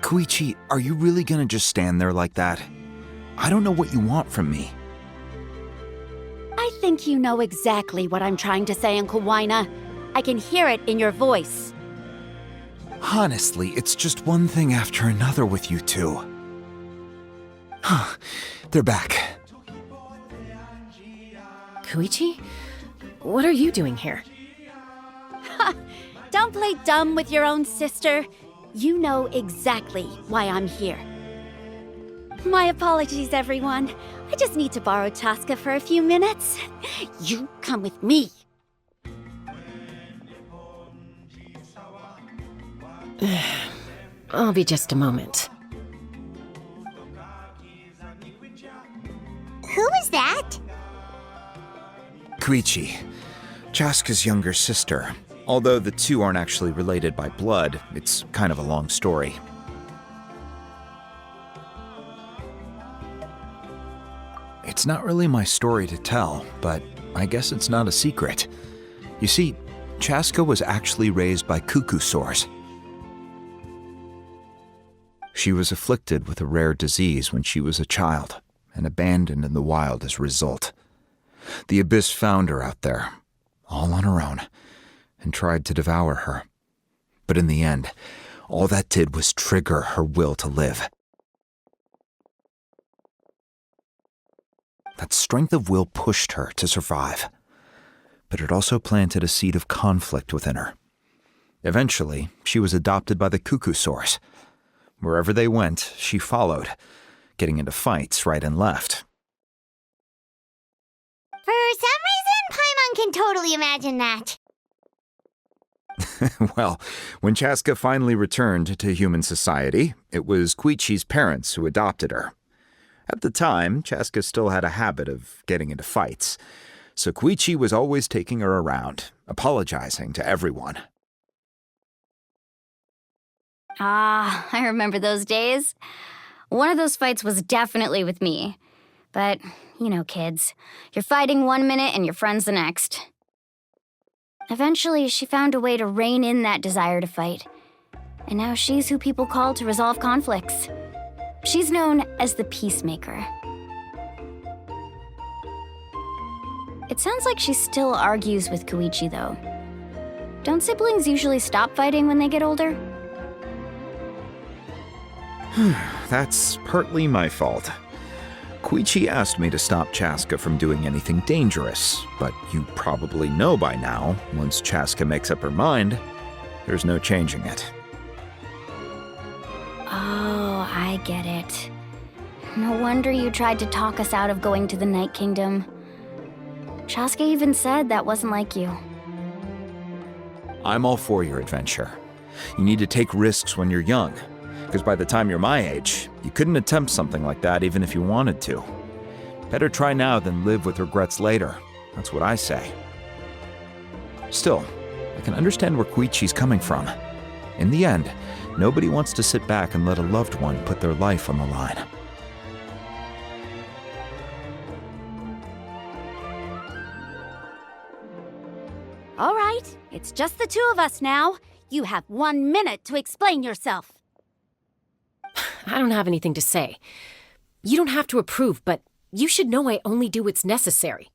Koichi, are you really gonna just stand there like that? I don't know what you want from me. I think you know exactly what I'm trying to say, Uncle Wina. I can hear it in your voice. Honestly, it's just one thing after another with you two. They're back. Koichi? What are you doing here? Don't play dumb with your own sister. You know exactly why I'm here. My apologies, everyone. I just need to borrow Tosca for a few minutes. You come with me. I'll be just a moment. Who is that? Koichi, Chaska's younger sister. Although the two aren't actually related by blood, it's kind of a long story. It's not really my story to tell, but I guess it's not a secret. You see, Chaska was actually raised by cuckoo sores. She was afflicted with a rare disease when she was a child, and abandoned in the wild as a result. The Abyss found her out there, all on her own, and tried to devour her. But in the end, all that did was trigger her will to live. That strength of will pushed her to survive, but it also planted a seed of conflict within her. Eventually, she was adopted by the cuckoo source. Wherever they went, she followed, getting into fights right and left. For some reason, Paimon can totally imagine that. Well, when Chaska finally returned to human society, it was Koichi's parents who adopted her. At the time, Chaska still had a habit of getting into fights, so Koichi was always taking her around, apologizing to everyone. Ah, I remember those days. One of those fights was definitely with me. But, you know, kids, you're fighting one minute and your friend's the next. Eventually, she found a way to rein in that desire to fight. And now she's who people call to resolve conflicts. She's known as the Peacemaker. It sounds like she still argues with Koichi, though. Don't siblings usually stop fighting when they get older? That's partly my fault. Koichi asked me to stop Chaska from doing anything dangerous, but you probably know by now, once Chaska makes up her mind, there's no changing it. Oh, I get it. No wonder you tried to talk us out of going to the Night Kingdom. Chaska even said that wasn't like you. I'm all for your adventure. You need to take risks when you're young, because by the time you're my age, you couldn't attempt something like that even if you wanted to. Better try now than live with regrets later. That's what I say. Still, I can understand where Koichi's coming from. In the end, nobody wants to sit back and let a loved one put their life on the line. All right, it's just the two of us now. You have 1 minute to explain yourself. I don't have anything to say. You don't have to approve, but you should know I only do what's necessary.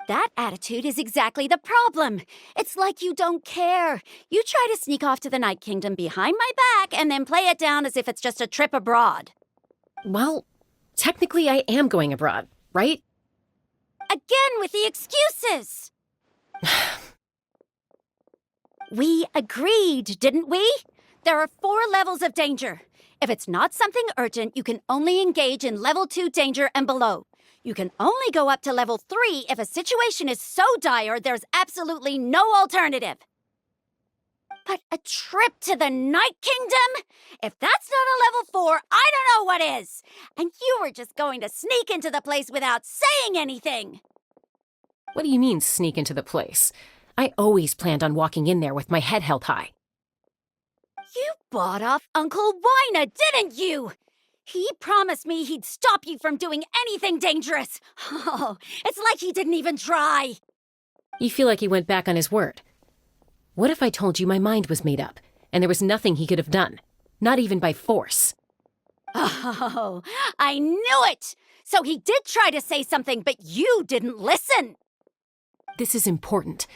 That attitude is exactly the problem. It's like you don't care. You try to sneak off to the Night Kingdom behind my back and then play it down as if it's just a trip abroad. Well, technically I am going abroad, right? Again with the excuses! We agreed, didn't we? There are 4 levels of danger. If it's not something urgent, you can only engage in level 2 danger and below. You can only go up to level 3 if a situation is so dire there's absolutely no alternative. But a trip to the Night Kingdom? If that's not a level 4, I don't know what is. And you were just going to sneak into the place without saying anything. What do you mean, sneak into the place? I always planned on walking in there with my head held high. You bought off Uncle Wina, didn't you? He promised me he'd stop you from doing anything dangerous. Oh, it's like he didn't even try. You feel like he went back on his word. What if I told you my mind was made up, and there was nothing he could have done? Not even by force. Oh, I knew it! So he did try to say something, but you didn't listen! This is important.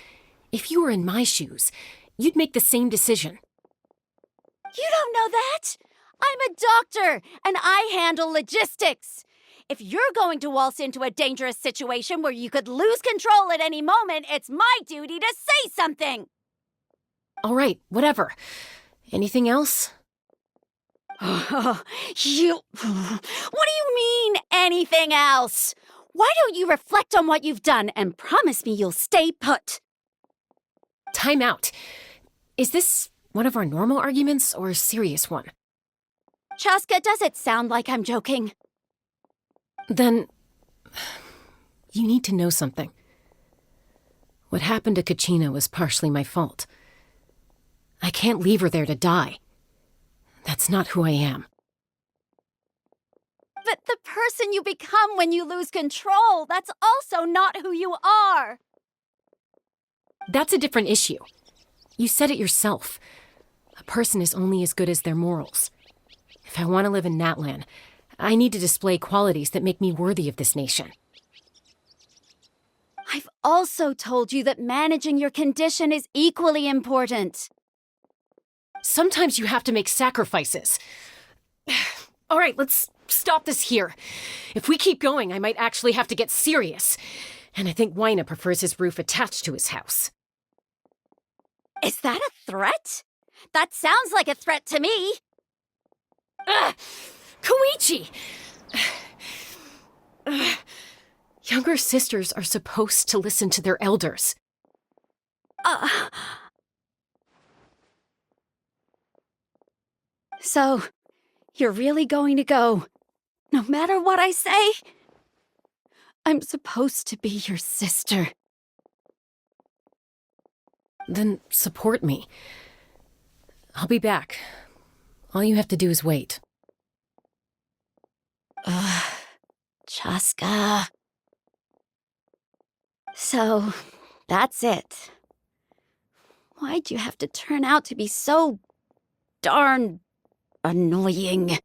If you were in my shoes, you'd make the same decision. You don't know that! I'm a doctor, and I handle logistics. If you're going to waltz into a dangerous situation where you could lose control at any moment, it's my duty to say something! All right, whatever. Anything else? What do you mean, anything else? Why don't you reflect on what you've done and promise me you'll stay put? Time out. Is this one of our normal arguments or a serious one? Chaska, does it sound like I'm joking? Then, you need to know something. What happened to Kachina was partially my fault. I can't leave her there to die. That's not who I am. But the person you become when you lose control, that's also not who you are. That's a different issue. You said it yourself. A person is only as good as their morals. If I want to live in Natlan, I need to display qualities that make me worthy of this nation. I've also told you that managing your condition is equally important. Sometimes you have to make sacrifices. All right, let's stop this here. If we keep going, I might actually have to get serious. And I think Wyna prefers his roof attached to his house. Is that a threat? That sounds like a threat to me. Koichi! Younger sisters are supposed to listen to their elders. So, you're really going to go, no matter what I say? I'm supposed to be your sister. Then support me. I'll be back. All you have to do is wait. Chaska. So, that's it. Why'd you have to turn out to be so darn annoying?